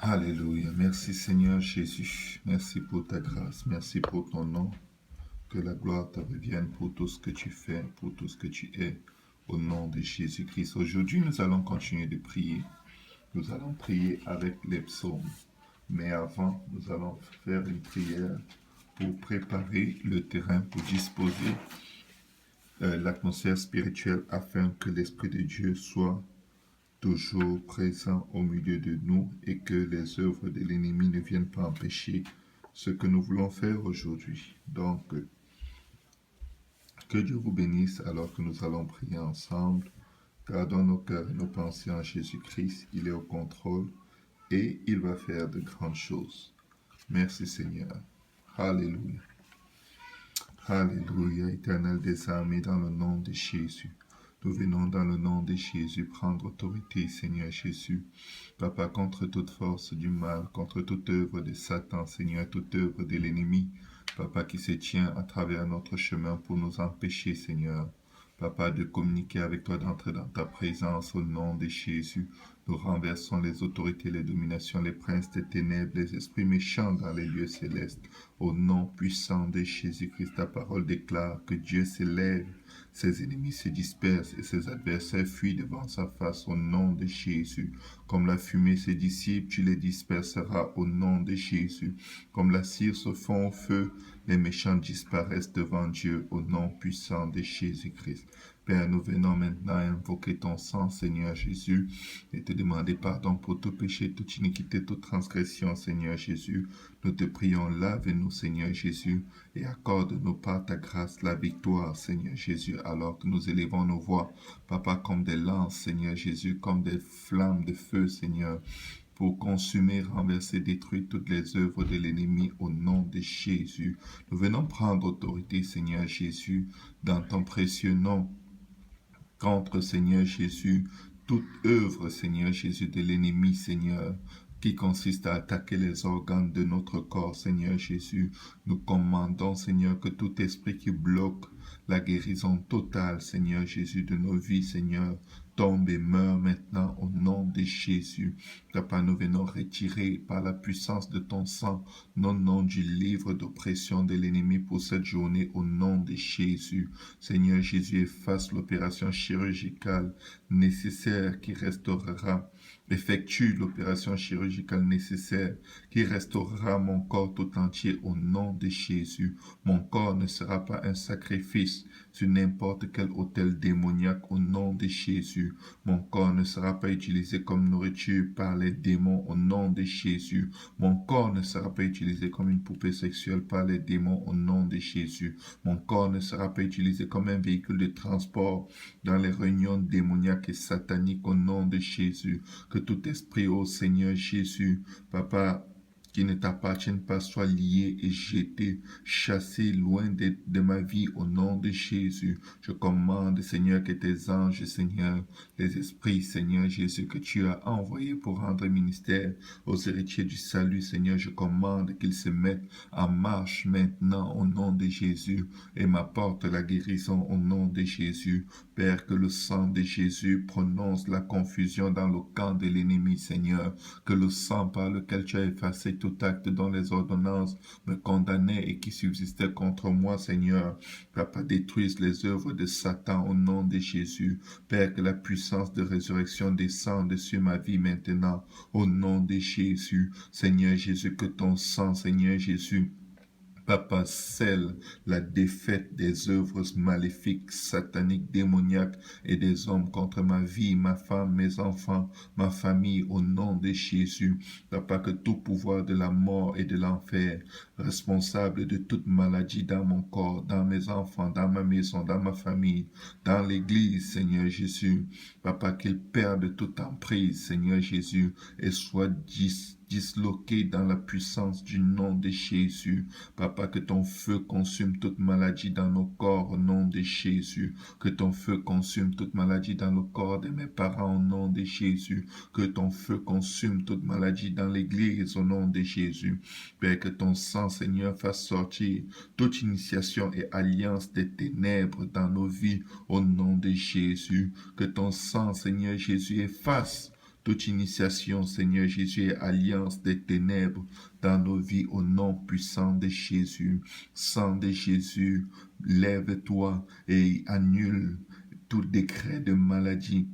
Alléluia. Merci Seigneur Jésus. Merci pour ta grâce. Merci pour ton nom. Que la gloire te revienne pour tout ce que tu fais, pour tout ce que tu es. Au nom de Jésus-Christ. Aujourd'hui, nous allons continuer de prier. Nous allons prier avec les psaumes. Mais avant, nous allons faire une prière pour préparer le terrain, pour disposer l'atmosphère spirituelle afin que l'Esprit de Dieu soit toujours présent au milieu de nous et que les œuvres de l'ennemi ne viennent pas empêcher ce que nous voulons faire aujourd'hui. Donc, que Dieu vous bénisse alors que nous allons prier ensemble. Gardons nos cœurs et nos pensées en Jésus-Christ. Il est au contrôle et il va faire de grandes choses. Merci Seigneur. Alléluia. Alléluia, Éternel des armées, dans le nom de Jésus. Nous venons dans le nom de Jésus prendre autorité, Seigneur Jésus. Papa, contre toute force du mal, contre toute œuvre de Satan, Seigneur, toute œuvre de l'ennemi. Papa, qui se tient à travers notre chemin pour nous empêcher, Seigneur. Papa, de communiquer avec toi, d'entrer dans ta présence au nom de Jésus. Nous renversons les autorités, les dominations, les princes des ténèbres, les esprits méchants dans les lieux célestes. Au nom puissant de Jésus-Christ, ta parole déclare que Dieu s'élève, ses ennemis se dispersent et ses adversaires fuient devant sa face au nom de Jésus. Comme la fumée se dissipe, tu les disperseras au nom de Jésus. Comme la cire se fond au feu, les méchants disparaissent devant Dieu au nom puissant de Jésus-Christ. Père, nous venons maintenant invoquer ton sang, Seigneur Jésus, et te demander pardon pour tout péché, toute iniquité, toute transgression, Seigneur Jésus. Nous te prions, lave-nous, Seigneur Jésus, et accorde-nous par ta grâce la victoire, Seigneur Jésus, alors que nous élevons nos voix, Papa, comme des lances, Seigneur Jésus, comme des flammes de feu, Seigneur, pour consumer, renverser, détruire toutes les œuvres de l'ennemi au nom de Jésus. Nous venons prendre autorité, Seigneur Jésus, dans ton précieux nom, contre, Seigneur Jésus, toute œuvre, Seigneur Jésus, de l'ennemi, Seigneur, qui consiste à attaquer les organes de notre corps, Seigneur Jésus. Nous commandons, Seigneur, que tout esprit qui bloque la guérison totale, Seigneur Jésus, de nos vies, Seigneur, tombe et meurt maintenant au nom de Jésus. Papa, nous venons retirer par la puissance de ton sang nos noms du livre d'oppression de l'ennemi pour cette journée au nom de Jésus. Seigneur Jésus, efface l'opération chirurgicale nécessaire qui restaurera. Effectue l'opération chirurgicale nécessaire qui restaurera mon corps tout entier au nom de Jésus. Mon corps ne sera pas un sacrifice sur n'importe quel autel démoniaque au nom de Jésus. Mon corps ne sera pas utilisé comme nourriture par les démons au nom de Jésus. Mon corps ne sera pas utilisé comme une poupée sexuelle par les démons au nom de Jésus. Mon corps ne sera pas utilisé comme un véhicule de transport dans les réunions démoniaques et sataniques au nom de Jésus. Que tout esprit, ô Seigneur Jésus, Papa, qui ne t'appartiennent pas soit lié et jeté, chassé loin de ma vie au nom de Jésus. Je commande, Seigneur, que tes anges, Seigneur, les esprits, Seigneur Jésus, que tu as envoyés pour rendre ministère aux héritiers du salut, Seigneur, je commande qu'ils se mettent en marche maintenant au nom de Jésus et m'apportent la guérison au nom de Jésus. Père, que le sang de Jésus prononce la confusion dans le camp de l'ennemi, Seigneur, que le sang par lequel tu as effacé tout acte dont les ordonnances me condamnaient et qui subsistait contre moi, Seigneur. Papa, détruise les œuvres de Satan au nom de Jésus. Père, que la puissance de résurrection descende sur ma vie maintenant, au nom de Jésus. Seigneur Jésus, que ton sang, Seigneur Jésus, Papa, scelle la défaite des œuvres maléfiques, sataniques, démoniaques et des hommes contre ma vie, ma femme, mes enfants, ma famille, au nom de Jésus. Papa, que tout pouvoir de la mort et de l'enfer, responsable de toute maladie dans mon corps, dans mes enfants, dans ma maison, dans ma famille, dans l'église, Seigneur Jésus. Papa, qu'il perde toute emprise, Seigneur Jésus, et soit disloqué dans la puissance du nom de Jésus. Papa, que ton feu consume toute maladie dans nos corps au nom de Jésus. Que ton feu consume toute maladie dans le corps de mes parents au nom de Jésus. Que ton feu consume toute maladie dans l'église au nom de Jésus. Père, que ton sang, Seigneur, fasse sortir toute initiation et alliance des ténèbres dans nos vies au nom de Jésus. Que ton sang, Seigneur Jésus, efface toute initiation, Seigneur Jésus, et alliance des ténèbres dans nos vies au nom puissant de Jésus. Sang de Jésus, lève-toi et annule tout décret de maladie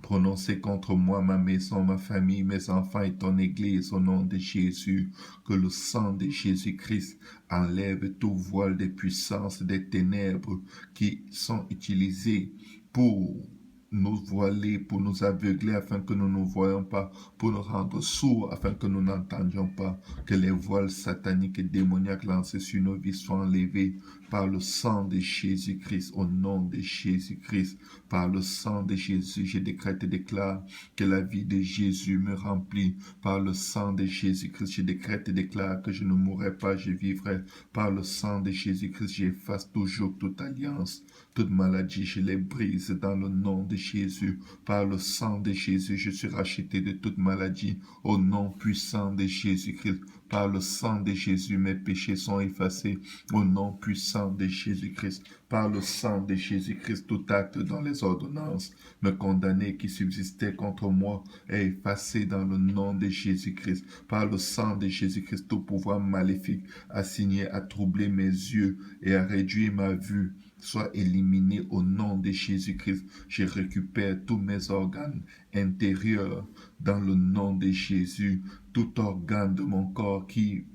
prononcé contre moi, ma maison, ma famille, mes enfants et ton Église au nom de Jésus. Que le sang de Jésus-Christ enlève tout voile des puissances des ténèbres qui sont utilisées pour nous voiler, pour nous aveugler afin que nous ne voyions pas, pour nous rendre sourds afin que nous n'entendions pas. Que les voiles sataniques et démoniaques lancés sur nos vies soient enlevés par le sang de Jésus-Christ, au nom de Jésus-Christ. Par le sang de Jésus, je décrète et déclare que la vie de Jésus me remplit. Par le sang de Jésus-Christ, je décrète et déclare que je ne mourrai pas, je vivrai. Par le sang de Jésus-Christ, j'efface toujours toute alliance, toute maladie, je les brise dans le nom de Jésus. Par le sang de Jésus, je suis racheté de toute maladie au nom puissant de Jésus-Christ. Par le sang de Jésus, mes péchés sont effacés au nom puissant de Jésus-Christ. Par le sang de Jésus-Christ, tout acte dans les ordonnances me condamner qui subsistait contre moi est effacé dans le nom de Jésus-Christ. Par le sang de Jésus-Christ, tout pouvoir maléfique assigné à troubler mes yeux et à réduire ma vue soit éliminé au nom de Jésus-Christ. Je récupère tous mes organes intérieurs dans le nom de Jésus. Tout organe de mon corps qui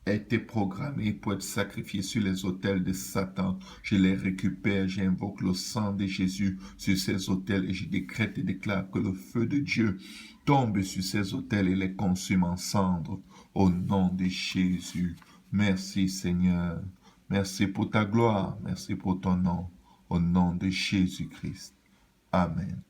a été programmé pour être sacrifié sur les autels de Satan. Je les récupère, j'invoque le sang de Jésus sur ces autels et je décrète et déclare que le feu de Dieu tombe sur ces autels et les consume en cendres au nom de Jésus. Merci Seigneur. Merci pour ta gloire. Merci pour ton nom. Au nom de Jésus-Christ. Amen.